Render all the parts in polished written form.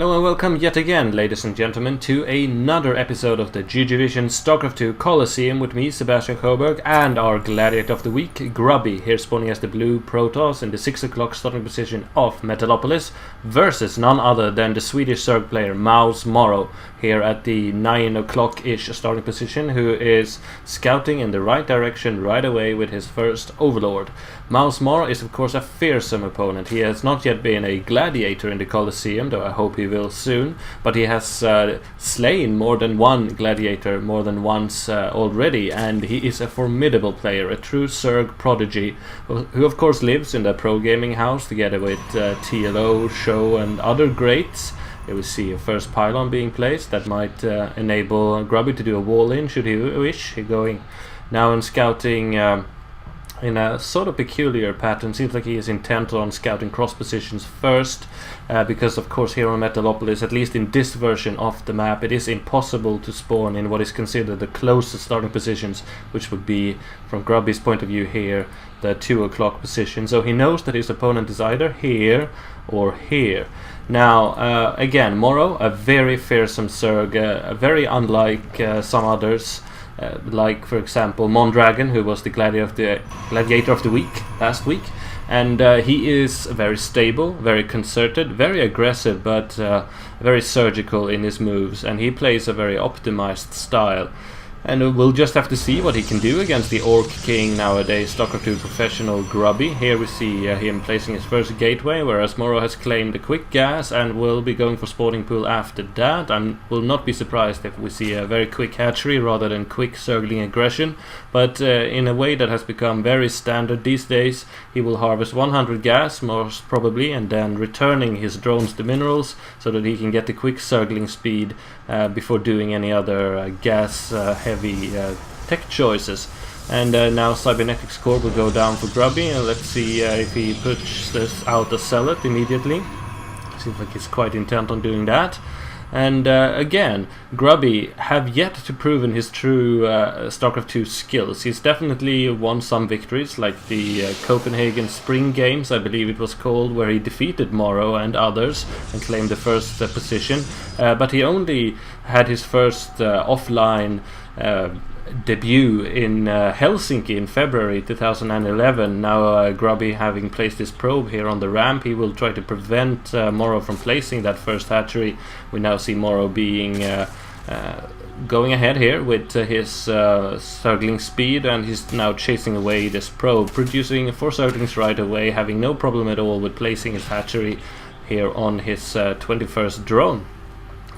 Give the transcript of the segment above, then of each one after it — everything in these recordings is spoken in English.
Hello and welcome yet again, ladies and gentlemen, to another episode of the GGvision Starcraft 2 Colosseum with me, Sebastian Coburg, and our Gladiator of the Week, Grubby, here spawning as the blue Protoss in the 6 o'clock starting position of Metalopolis, versus none other than the Swedish Zerg player mouzMorroW, here at the 9 o'clock-ish starting position, who is scouting in the right direction right away with his first Overlord. mouzMorroW is of course a fearsome opponent. He has not yet been a Gladiator in the Colosseum, though I hope he will soon, but he has slain more than one Gladiator more than once already, and he is a formidable player, a true Zerg Prodigy, who of course lives in the pro gaming house together with TLO, Show and other greats. Here we see a first pylon being placed that might enable Grubby to do a wall in should he wish. He's going now and scouting in a sort of peculiar pattern. Seems like he is intent on scouting cross positions first, because of course here on Metalopolis, at least in this version of the map, it is impossible to spawn in what is considered the closest starting positions, which would be, from Grubby's point of view here, the 2 o'clock position. So he knows that his opponent is either here or here. Now, again, MorroW, a very fearsome Zerg, very unlike some others. Like, for example, Mondragon, who was the Gladiator of the Week last week. And he is very stable, very concerted, very aggressive, but very surgical in his moves. And he plays a very optimized style. And we'll just have to see what he can do against the Orc King nowadays, StarCraft 2 professional Grubby. Here we see him placing his first gateway, whereas MorroW has claimed a quick gas and will be going for spawning pool after that. I will not be surprised if we see a very quick hatchery rather than quick circling aggression. But in a way that has become very standard these days, he will harvest 100 gas most probably, and then returning his drones to minerals so that he can get the quick circling speed before doing any other gas heavy tech choices. And now Cybernetics Core will go down for Grubby, and let's see if he pushes out a Zealot immediately. Seems like he's quite intent on doing that. And again, Grubby have yet to proven his true StarCraft 2 skills. He's definitely won some victories, like the Copenhagen Spring Games, I believe it was called, where he defeated MorroW and others and claimed the first position. But he only had his first offline debut in Helsinki in February 2011. Now Grubby, having placed his probe here on the ramp, he will try to prevent MorroW from placing that first hatchery. We now see MorroW being going ahead here with his circling speed, and he's now chasing away this probe, producing 4 circlings right away, having no problem at all with placing his hatchery here on his 21st drone.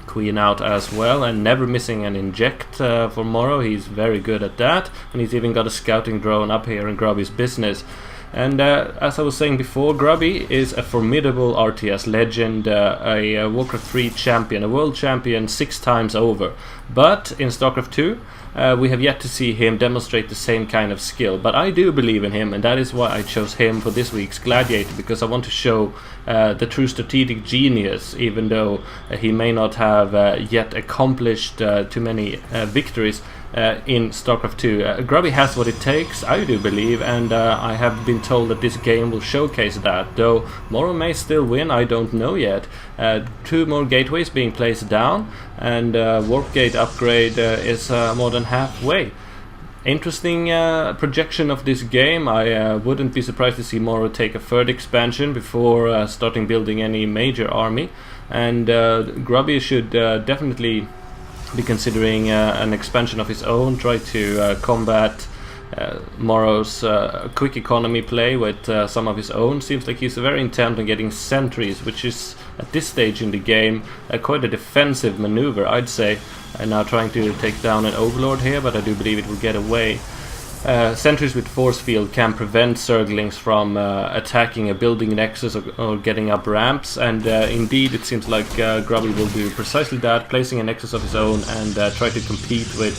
Queen out as well, and never missing an inject for MorroW. He's very good at that, and he's even got a scouting drone up here in Grubby's business. And as I was saying before, Grubby is a formidable RTS legend, a Warcraft 3 champion, a world champion 6 times over. But in StarCraft 2, we have yet to see him demonstrate the same kind of skill. But I do believe in him, and that is why I chose him for this week's Gladiator, because I want to show the true strategic genius, even though he may not have yet accomplished too many victories in StarCraft 2. Grubby has what it takes, I do believe, and I have been told that this game will showcase that. Though MorroW may still win, I don't know yet. 2 more gateways being placed down, and Warp Gate upgrade is more than halfway. Interesting projection of this game. I wouldn't be surprised to see MorroW take a third expansion before starting building any major army, and Grubby should definitely be considering an expansion of his own, try to combat MorroW's quick economy play with some of his own. Seems like he's very intent on getting sentries, which is at this stage in the game quite a defensive maneuver, I'd say. And now trying to take down an Overlord here, but I do believe it will get away. Sentries with force field can prevent Zerglings from attacking a building nexus or getting up ramps, and indeed it seems like Grubby will do precisely that, placing a nexus of his own and try to compete with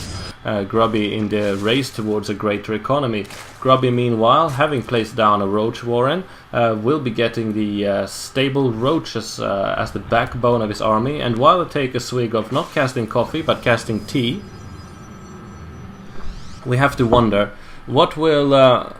Grubby in the race towards a greater economy. Grubby, meanwhile, having placed down a Roach Warren, will be getting the stable roaches as the backbone of his army, and while I take a swig of not casting coffee but casting tea, we have to wonder What will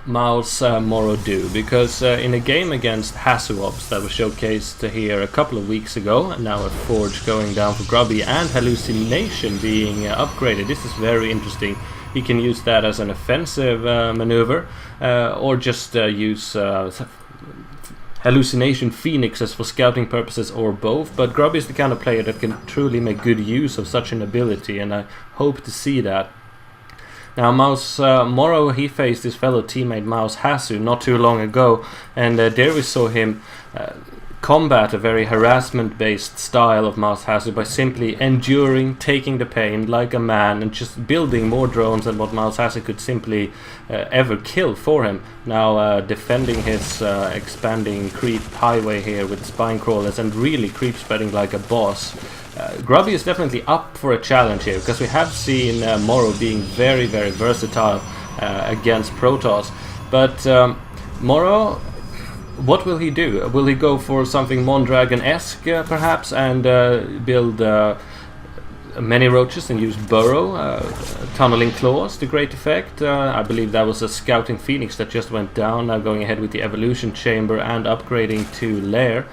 mouzMorroW do? Because in a game against Hasuops that was showcased here a couple of weeks ago, and now a Forge going down for Grubby and Hallucination being upgraded, this is very interesting. He can use that as an offensive maneuver, or just use Hallucination Phoenixes for scouting purposes, or both. But Grubby is the kind of player that can truly make good use of such an ability, and I hope to see that. Now, mouzMorroW, he faced his fellow teammate mouzHasu not too long ago, and there we saw him combat a very harassment-based style of mouzHasu by simply enduring, taking the pain like a man, and just building more drones than what mouzHasu could simply ever kill for him. Now defending his expanding creep highway here with spine crawlers and really creep spreading like a boss. Grubby is definitely up for a challenge here, because we have seen MorroW being very, very versatile against Protoss. But MorroW, what will he do? Will he go for something Mondragon-esque perhaps, and build many roaches and use burrow, tunneling claws to great effect? I believe that was a scouting phoenix that just went down, now going ahead with the evolution chamber and upgrading to lair.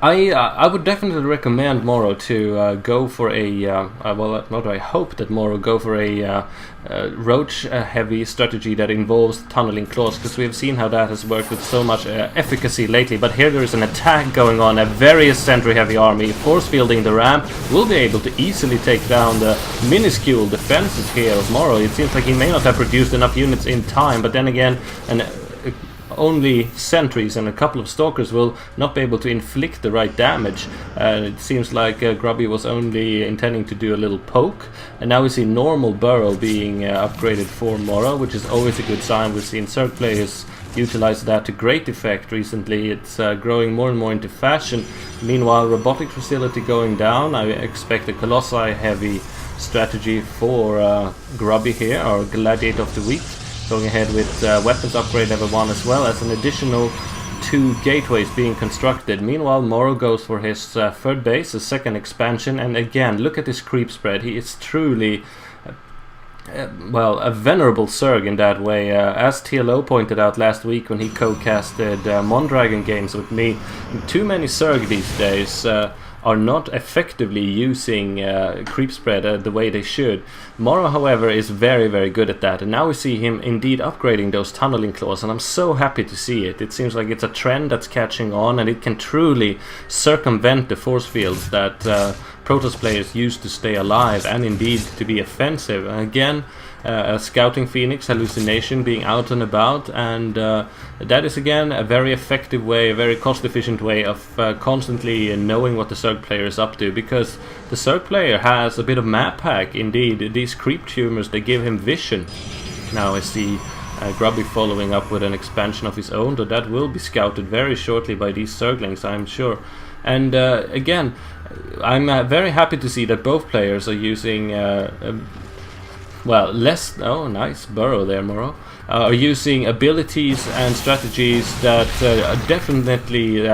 I would definitely recommend MorroW to go for a, well, not I hope that MorroW go for a roach-heavy strategy that involves tunneling claws, because we have seen how that has worked with so much efficacy lately. But here there is an attack going on, a very sentry-heavy army, force-fielding the ramp, will be able to easily take down the minuscule defenses here of MorroW. It seems like he may not have produced enough units in time, but then again, only sentries and a couple of stalkers will not be able to inflict the right damage. It seems like Grubby was only intending to do a little poke, and now we see normal burrow being upgraded for MorroW, which is always a good sign. We've seen Zerg players utilize that to great effect recently. It's growing more and more into fashion. Meanwhile, robotics facility going down. I expect a Colossi heavy strategy for Grubby here, our Gladiator of the week. Going ahead with weapons upgrade level 1, as well as an additional 2 gateways being constructed. Meanwhile, MorroW goes for his third base, a second expansion, and again, look at this creep spread. He is truly, well, a venerable Zerg in that way. As TLO pointed out last week when he co-casted Mondragon games with me, too many Zerg these days are not effectively using creep spread the way they should. MorroW, however, is very, very good at that, and now we see him indeed upgrading those tunneling claws, and I'm so happy to see it. It seems like it's a trend that's catching on, and it can truly circumvent the force fields that Protoss players use to stay alive and indeed to be offensive. Again, a scouting phoenix, hallucination, being out and about, and that is again a very effective way, a very cost efficient way of constantly knowing what the Zerg player is up to, because the Zerg player has a bit of map hack. Indeed, these creep tumors, they give him vision. Now I see Grubby following up with an expansion of his own, though that will be scouted very shortly by these Zerglings, I'm sure. And again, I'm very happy to see that both players are using well, oh, nice burrow there, MorroW. Are using abilities and strategies that definitely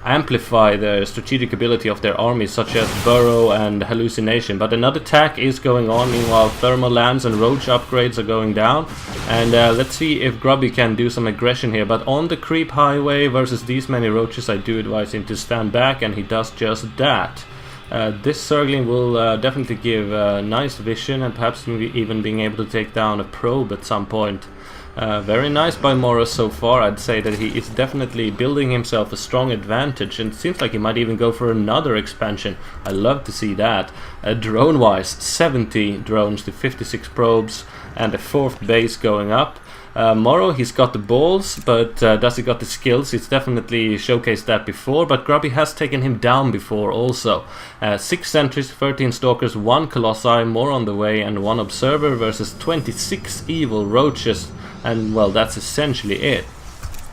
amplify the strategic ability of their armies, such as burrow and hallucination. But another attack is going on. Meanwhile, thermal lands and roach upgrades are going down, and let's see if Grubby can do some aggression here. But on the creep highway versus these many roaches, I do advise him to stand back, and he does just that. This Zergling will definitely give nice vision, and perhaps even being able to take down a probe at some point. Very nice by MorroW so far. I'd say that he is definitely building himself a strong advantage, and it seems like he might even go for another expansion. I love to see that. Drone-wise, 70 drones to 56 probes, and a 4th base going up. MorroW, he's got the balls, but does he got the skills? He's definitely showcased that before, but Grubby has taken him down before also. 6 sentries, 13 stalkers, 1 colossi, more on the way, and 1 observer versus 26 evil roaches, and well, that's essentially it.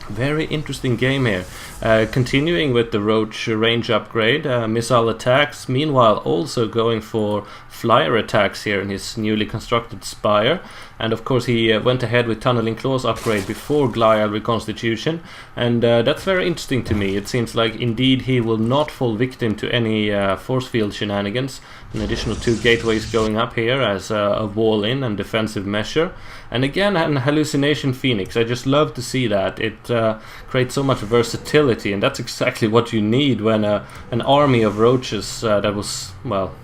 Very interesting game here. Continuing with the roach range upgrade, missile attacks, meanwhile also going for flyer attacks here in his newly constructed spire. And of course he went ahead with tunneling claws upgrade before Glial reconstitution, and that's very interesting to me. It seems like indeed he will not fall victim to any force field shenanigans, an additional 2 gateways going up here as a wall-in and defensive measure. And again, an hallucination phoenix. I just love to see that. It creates so much versatility, and that's exactly what you need when an army of roaches that was, well,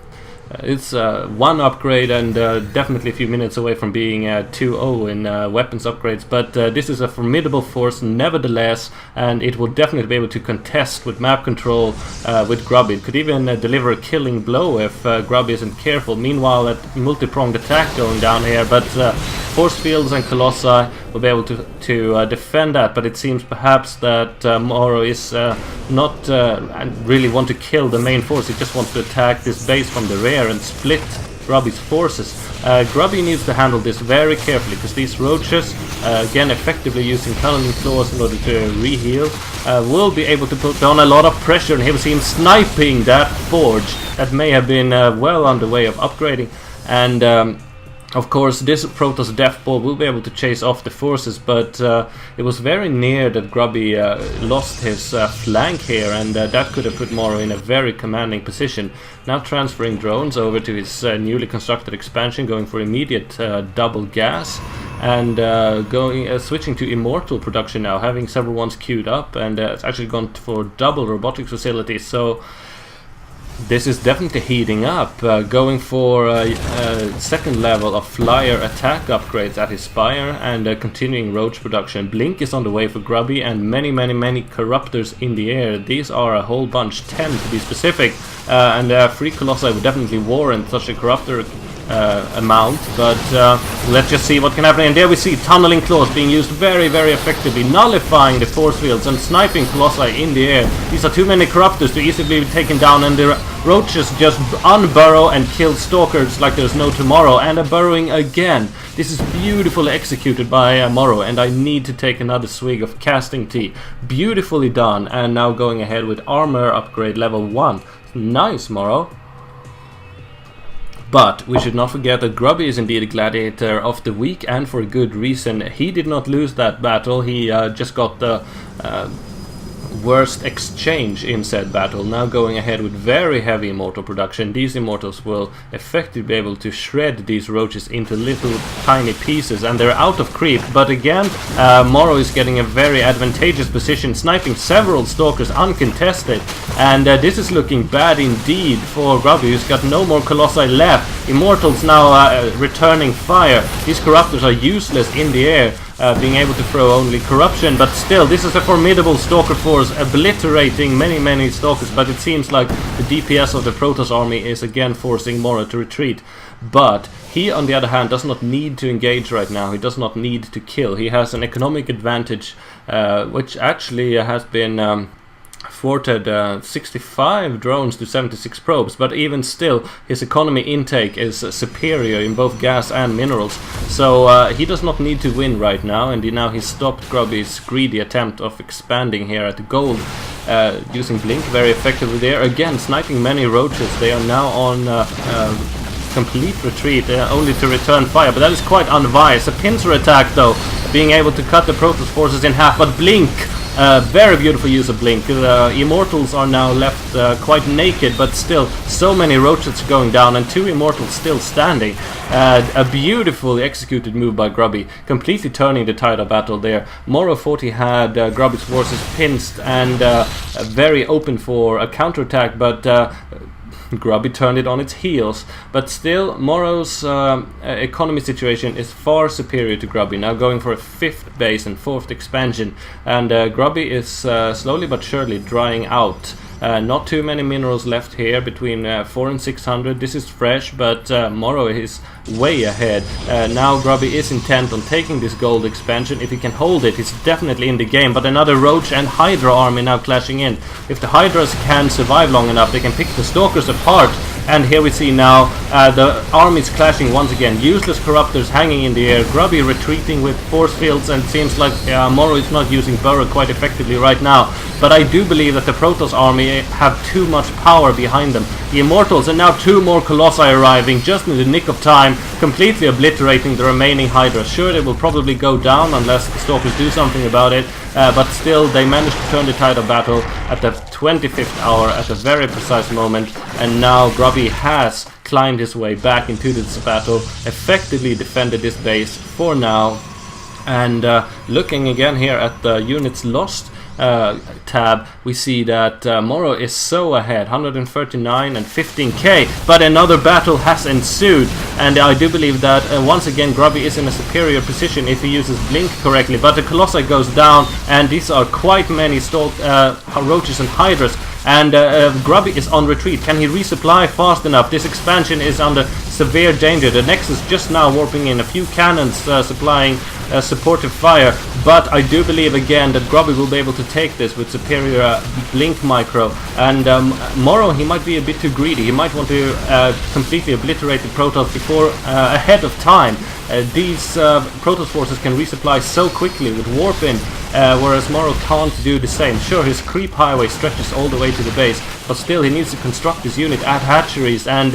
it's one upgrade and definitely a few minutes away from being 2-0 in weapons upgrades, but this is a formidable force nevertheless, and it will definitely be able to contest with map control with Grubby. It could even deliver a killing blow if Grubby isn't careful. Meanwhile, a multi-pronged attack going down here, but force fields and Colossi will be able to defend that, but it seems perhaps that MorroW is not really want to kill the main force. He just wants to attack this base from the rear and split Grubby's forces. Grubby needs to handle this very carefully, because these roaches, again effectively using tunneling claws in order to re-heal, will be able to put down a lot of pressure, and here we see him sniping that forge that may have been well on the way of upgrading. And of course, this Protoss Death Ball will be able to chase off the forces, but it was very near that Grubby lost his flank here, and that could have put MorroW in a very commanding position. Now transferring drones over to his newly constructed expansion, going for immediate double gas, and switching to immortal production now, having several ones queued up, and it's actually gone for double robotics facilities. So this is definitely heating up, going for second level of flyer attack upgrades at his spire, and continuing roach production. Blink is on the way for Grubby, and many corruptors in the air. These are a whole bunch, 10 to be specific, and free Colossi would definitely warrant such a corruptor amount, but let's just see what can happen. And there we see tunneling claws being used very effectively, nullifying the force fields and sniping Colossi in the air. These are too many corruptors to easily be taken down, and the roaches just unburrow and kill stalkers like there's no tomorrow, and are burrowing again. This is beautifully executed by MorroW, and I need to take another swig of casting tea. Beautifully done, and now going ahead with armor upgrade level 1. Nice, MorroW. But we should not forget that Grubby is indeed a Gladiator of the week, and for a good reason. He did not lose that battle, he just got the worst exchange in said battle. Now going ahead with very heavy immortal production. These immortals will effectively be able to shred these roaches into little tiny pieces, and they're out of creep. But again, MorroW is getting a very advantageous position, sniping several stalkers uncontested, and this is looking bad indeed for Grubby, who's got no more Colossi left. Immortals now returning fire. These corruptors are useless in the air, being able to throw only corruption, but still this is a formidable stalker force, obliterating many stalkers. But it seems like the DPS of the Protoss army is again forcing MorroW to retreat. But he, on the other hand, does not need to engage right now. He does not need to kill. He has an economic advantage, which actually has been thwarted 65 drones to 76 probes, but even still his economy intake is superior in both gas and minerals, so he does not need to win right now, and now he stopped Grubby's greedy attempt of expanding here at the gold, using Blink very effectively there, again sniping many roaches. They are now on complete retreat, only to return fire, but that is quite unwise. A pincer attack though, being able to cut the Protoss forces in half, but Blink, very beautiful use of Blink. Immortals are now left quite naked, but still so many roaches going down, and 2 immortals still standing. A beautifully executed move by Grubby, completely turning the tide of battle there. MorroW 40 had Grubby's forces pinched and very open for a counterattack, but Grubby turned it on its heels. But still, MorroW's economy situation is far superior to Grubby, now going for a 5th base and 4th expansion, and Grubby is slowly but surely drying out. Not too many minerals left here, between 400 and 600. This is fresh, but MorroW is way ahead. Now Grubby is intent on taking this gold expansion. If he can hold it, he's definitely in the game, but another Roach and Hydra army now clashing in. If the Hydras can survive long enough, they can pick the Stalkers apart. And here we see now the armies clashing once again. Useless corruptors hanging in the air. Grubby retreating with force fields, and it seems like MorroW is not using Burrow quite effectively right now. But I do believe that the Protoss army have too much power behind them. The Immortals, and now 2 more Colossi arriving just in the nick of time, completely obliterating the remaining Hydra. Sure, they will probably go down unless the Stalkers do something about it. but still they managed to turn the tide of battle at the 25th hour at a very precise moment, and now Grubby has climbed his way back into this battle, effectively defended this base for now. And looking again here at the units lost tab, we see that MorroW is so ahead, 139 and 15k, but another battle has ensued, and I do believe that once again Grubby is in a superior position if he uses Blink correctly, but the Colossi goes down, and these are quite many roaches and hydras, and Grubby is on retreat. Can he resupply fast enough? This expansion is under severe danger. The Nexus just now warping in, a few cannons supplying supportive fire, but I do believe again that Grubby will be able to take this with superior Blink micro, and MorroW, he might be a bit too greedy. He might want to completely obliterate the Protoss before ahead of time. These Protoss forces can resupply so quickly with warp in, whereas MorroW can't do the same. Sure, his creep highway stretches all the way to the base, but still he needs to construct his unit at hatcheries, and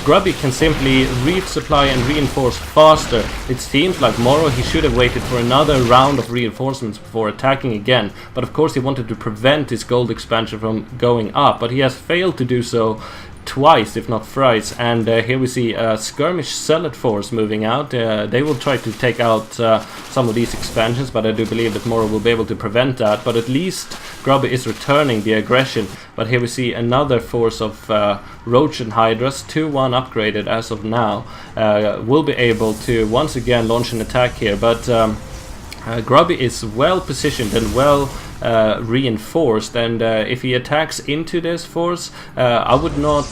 Grubby can simply resupply and reinforce faster. It seems like MorroW, he should have waited for another round of reinforcements before attacking again, but of course he wanted to prevent his gold expansion from going up, but he has failed to do so twice, if not thrice. And here we see a skirmish zealot force moving out. They will try to take out some of these expansions, but I do believe that MorroW will be able to prevent that. But at least Grubby is returning the aggression. But here we see another force of roach and hydras, 2-1 upgraded as of now, will be able to once again launch an attack here. But Grubby is well positioned and well reinforced, and if he attacks into this force, I would not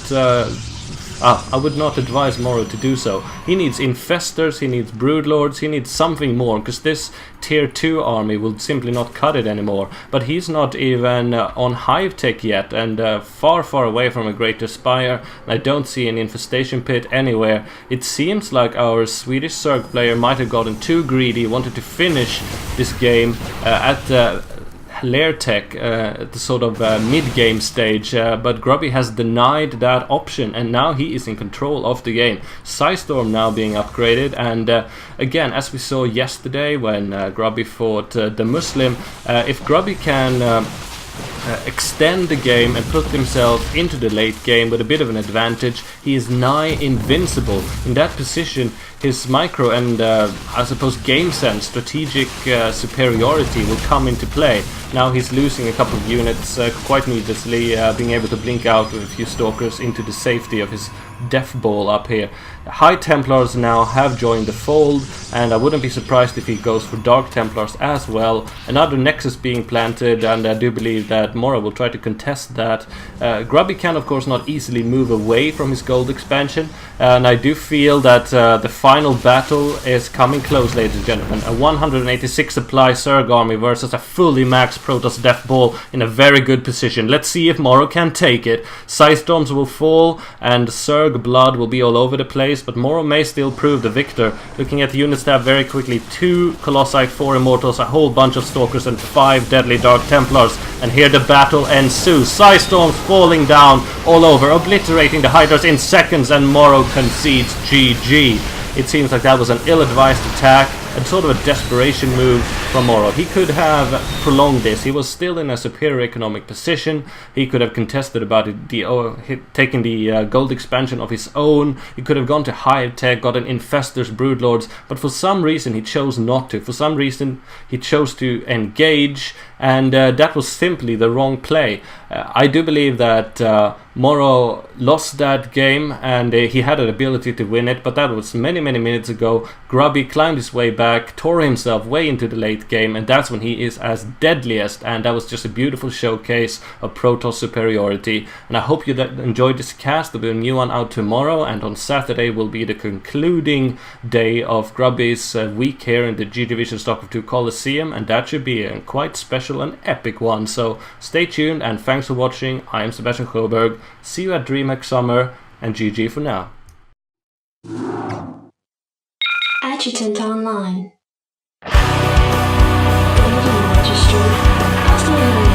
advise MorroW to do so. He needs infestors, he needs broodlords, he needs something more, because this tier 2 army will simply not cut it anymore. But he's not even on hive tech yet, and far away from a greater spire. I don't see an infestation pit anywhere. It seems like our Swedish Zerg player might have gotten too greedy, wanted to finish this game at the lair tech, the sort of mid-game stage, but Grubby has denied that option, and now he is in control of the game. Psystorm now being upgraded, and again, as we saw yesterday when Grubby fought the Muslim, if Grubby can extend the game and put himself into the late game with a bit of an advantage, he is nigh invincible. In that position, his micro and I suppose game sense, strategic superiority will come into play. Now he's losing a couple of units quite needlessly, being able to blink out with a few stalkers into the safety of his death ball up here. High Templars now have joined the fold, and I wouldn't be surprised if he goes for Dark Templars as well. Another Nexus being planted, and I do believe that MorroW will try to contest that. Grubby can of course not easily move away from his gold expansion, and I do feel that the final battle is coming close, ladies and gentlemen. A 186 supply Zerg army versus a fully maxed Protoss death ball in a very good position. Let's see if MorroW can take it. Psystorms will fall, and Zerg blood will be all over the place, but MorroW may still prove the victor. Looking at the unit stat very quickly, 2 Colossi, 4 Immortals, a whole bunch of Stalkers, and 5 deadly Dark Templars. And here the battle ensues. Psystorms falling down all over, obliterating the Hydras in seconds, and MorroW concedes GG. It seems like that was an ill-advised attack, and sort of a desperation move from MorroW. He could have prolonged this. He was still in a superior economic position. He could have contested about it, taking the gold expansion of his own. He could have gone to hive tech, gotten infestors, broodlords, but for some reason he chose not to. For some reason he chose to engage, and that was simply the wrong play. I do believe that MorroW lost that game, and he had an ability to win it, but that was many minutes ago. Grubby climbed his way back, tore himself way into the late game, and that's when he is as deadliest, and that was just a beautiful showcase of Protoss superiority. And I hope you enjoyed this cast. There'll be a new one out tomorrow, and on Saturday will be the concluding day of Grubby's week here in the GGvision Starcraft 2 Colosseum, and that should be a quite special and epic one. So stay tuned, and thanks for watching. I am Sebastian Sjöberg. See you at DreamHack Summer, and GG for now. Adjutant online. Building registered. Hostile